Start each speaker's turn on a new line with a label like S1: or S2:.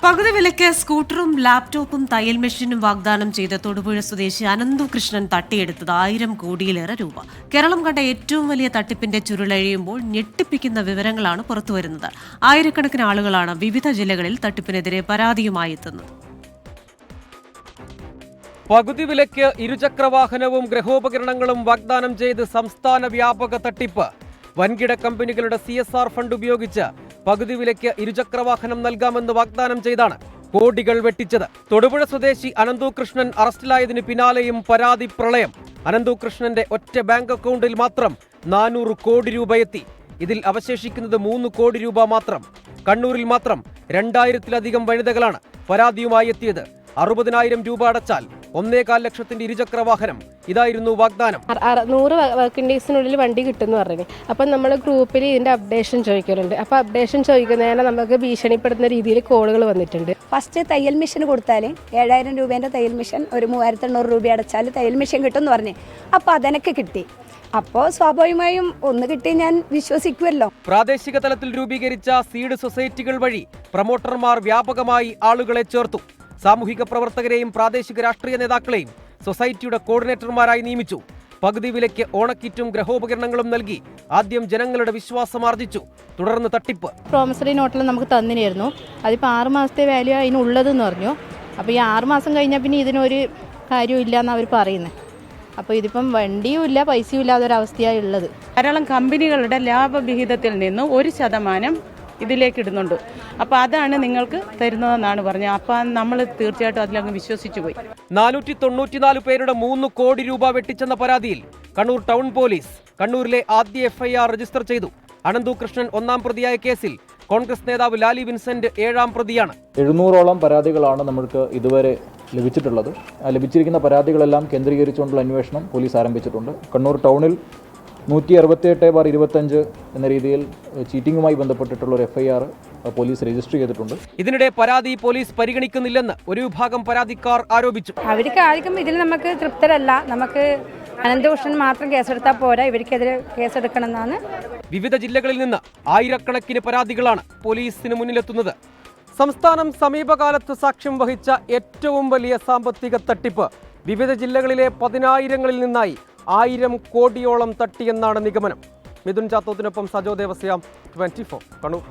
S1: പകുതി വിലയ്ക്ക് സ്കൂട്ടറും ലാപ്ടോപ്പും തയ്യൽ മെഷീനും വാഗ്ദാനം ചെയ്ത തൊടുപുഴ സ്വദേശി അനന്തുകൃഷ്ണൻ തട്ടിയെടുത്തത് 1000 കോടിയിലേറെ രൂപ. കേരളം കണ്ട ഏറ്റവും വലിയ തട്ടിപ്പിന്റെ ചുരുളഴിയുമ്പോൾ ഞെട്ടിപ്പിക്കുന്ന വിവരങ്ങളാണ് പുറത്തുവരുന്നത്. ആയിരക്കണക്കിന് ആളുകളാണ് വിവിധ ജില്ലകളിൽ തട്ടിപ്പിനെതിരെ പരാതിയുമായി എത്തുന്നത്.
S2: പകുതി വിലയ്ക്ക് ഇരുചക്രവാഹനവും ഗൃഹോപകരണങ്ങളും വാഗ്ദാനം ചെയ്ത് സംസ്ഥാന വ്യാപക തട്ടിപ്പ്. വൻകിട കമ്പനികളുടെ CSR ഫണ്ട് ഉപയോഗിച്ച് പകുതി വിലയ്ക്ക് ഇരുചക്രവാഹനം നൽകാമെന്ന് വാഗ്ദാനം ചെയ്താണ് കോടികൾ വെട്ടിച്ചത്. തൊടുപുഴ സ്വദേശി അനന്തുകൃഷ്ണൻ അറസ്റ്റിലായതിന് പിന്നാലെയും പരാതി പ്രളയം. അനന്തുകൃഷ്ണന്റെ ഒറ്റ ബാങ്ക് അക്കൗണ്ടിൽ മാത്രം 400 കോടി രൂപയെത്തി. ഇതിൽ അവശേഷിക്കുന്നത് 3 കോടി രൂപ മാത്രം. കണ്ണൂരിൽ മാത്രം 2000-ലധികം വനിതകളാണ് പരാതിയുമായി എത്തിയത്. 60,000 രൂപ അടച്ചാൽ 1.25 ലക്ഷത്തിന്റെ ഇരുചക്രവാഹനം. ഇതായിരുന്നു വാഗ്ദാനം.
S3: 100 വർക്കിംഗ് ഡേയ്സിനുള്ളിൽ വണ്ടി കിട്ടുമെന്ന് പറഞ്ഞു. അപ്പം നമ്മൾ ഗ്രൂപ്പിൽ ഇതിന്റെ അപ്ഡേഷൻ ചോദിക്കലുണ്ട്. അപ്പോൾ അപ്ഡേഷൻ ചോദിക്കുന്നതിന് നമുക്ക് ഭീഷണിപ്പെടുത്തുന്ന രീതിയിൽ കോളുകൾ വന്നിട്ടുണ്ട്.
S4: ഫസ്റ്റ് തയ്യൽ മെഷീൻ കൊടുത്താൽ 7000 രൂപേൻ്റെ തയ്യൽ മെഷീൻ ഒരു 3800 രൂപ അടച്ചാൽ തയ്യൽ മെഷീൻ കിട്ടുമെന്ന് പറഞ്ഞു. അപ്പോൾ അതെനിക്ക് കിട്ടി. അപ്പോൾ സ്വാഭാവികമായും ഒന്ന് കിട്ടി ഞാൻ വിശ്വസിക്കുമല്ലോ.
S2: പ്രാദേശിക തലത്തിൽ രൂപീകരിച്ച സീഡ് സൊസൈറ്റികൾ വഴി പ്രൊമോട്ടർമാർ വ്യാപകമായി ആളുകളെ ചേർത്തു. സാമൂഹിക പ്രവർത്തകരെയും പ്രാദേശിക രാഷ്ട്രീയ നേതാക്കളെയും സൊസൈറ്റിയുടെ കോർഡിനേറ്റർമാരായി നിയമിച്ചു. പകുതി വിലയ്ക്ക് ഓണക്കിറ്റും ഗൃഹോപകരണങ്ങളും നൽകി ആദ്യം ജനങ്ങളുടെ വിശ്വാസം ആർജിച്ചു. തുടർന്ന് തട്ടിപ്പ്.
S3: പ്രോമിസറി നോട്ടിൽ നമുക്ക് തന്നിനായിരുന്നു. അതിപ്പോൾ 6 മാസത്തെ വാല്യൂ അതിനുള്ളതെന്ന് പറഞ്ഞു. അപ്പോൾ ഈ 6 മാസം കഴിഞ്ഞാൽ പിന്നെ ഇതിനൊരു കാര്യവും ഇല്ല എന്നാണ് അവർ പറയുന്നത്. അപ്പോൾ ഇതിപ്പം വണ്ടിയും ഇല്ല, പൈസയും ഇല്ലാതൊരവസ്ഥയാണ് ഉള്ളത്.
S5: ധാരാളം കമ്പനികളുടെ ലാഭവിഹിതത്തിൽ നിന്ന് 1% ഇതിലേക്ക് ഇടുന്നുണ്ട്. അപ്പോൾ അതാണ് നിങ്ങൾക്ക് തരുന്നതെന്നാണ് പറഞ്ഞത്. അപ്പം നമ്മൾ തീർച്ചയായിട്ടും അതിലങ്ങ് വിശ്വസിച്ചു പോയി.
S2: 494 പേരുടെ 3 കോടി രൂപ വെട്ടിച്ചെന്ന പരാതിയിൽ കണ്ണൂർ ടൗൺ പോലീസ് കണ്ണൂരിലെ ആദ്യ FIR രജിസ്റ്റർ ചെയ്തു. അനന്തുകൃഷ്ണൻ 1-ാം പ്രതിയായ കേസിൽ കോൺഗ്രസ് നേതാവ് ലാലി വിൻസെന്റ് 7-ാം പ്രതിയാണ്.
S6: 700ഓളം പരാതികളാണ് നമ്മൾക്ക് ഇതുവരെ ലഭിച്ചിട്ടുള്ളത്. ലഭിച്ചിരിക്കുന്ന പരാതികളെല്ലാം കേന്ദ്രീകരിച്ചുകൊണ്ടുള്ള അന്വേഷണം പോലീസ് ആരംഭിച്ചിട്ടുണ്ട്. കണ്ണൂർ ടൗണിൽ 168/25 എന്ന രീതിയിൽ ചീറ്റിംഗുമായി ബന്ധപ്പെട്ടിട്ടുള്ള ഒരു FIR പോലീസ് രജിസ്റ്റർ ചെയ്തിട്ടുണ്ട്.
S2: ഇതിനിടെ പരാതി പോലീസ് പരിഗണിക്കുന്നില്ലെന്ന് ഒരു വിഭാഗം പരാതിക്കാർ ആരോപിച്ചു.
S4: അവർക്ക് ആർക്കും ഇതിൽ നമുക്ക് തൃപ്തരല്ല. നമുക്ക് അനന്തകൃഷ്ണൻ മാത്രം കേസെടുത്താൽ പോരാ, ഇവർക്കെതിരെ കേസെടുക്കണമെന്നാണ്.
S2: വിവിധ ജില്ലകളിൽ നിന്ന് ആയിരക്കണക്കിന് പരാതികളാണ് പോലീസിന് മുന്നിലെത്തുന്നത്. സംസ്ഥാനം സമീപകാലത്ത് സാക്ഷ്യം വഹിച്ച ഏറ്റവും വലിയ സാമ്പത്തിക തട്ടിപ്പ്. വിവിധ ജില്ലകളിലെ 10,000-ങ്ങളിൽ നിന്നായി 1000 കോടിയോളം തട്ടിയെന്നാണ് നിഗമനം. മിഥുൻ ചാത്തോത്തിനൊപ്പം സജോ ദേവസ്യാം, 24 കണ്ണൂർ.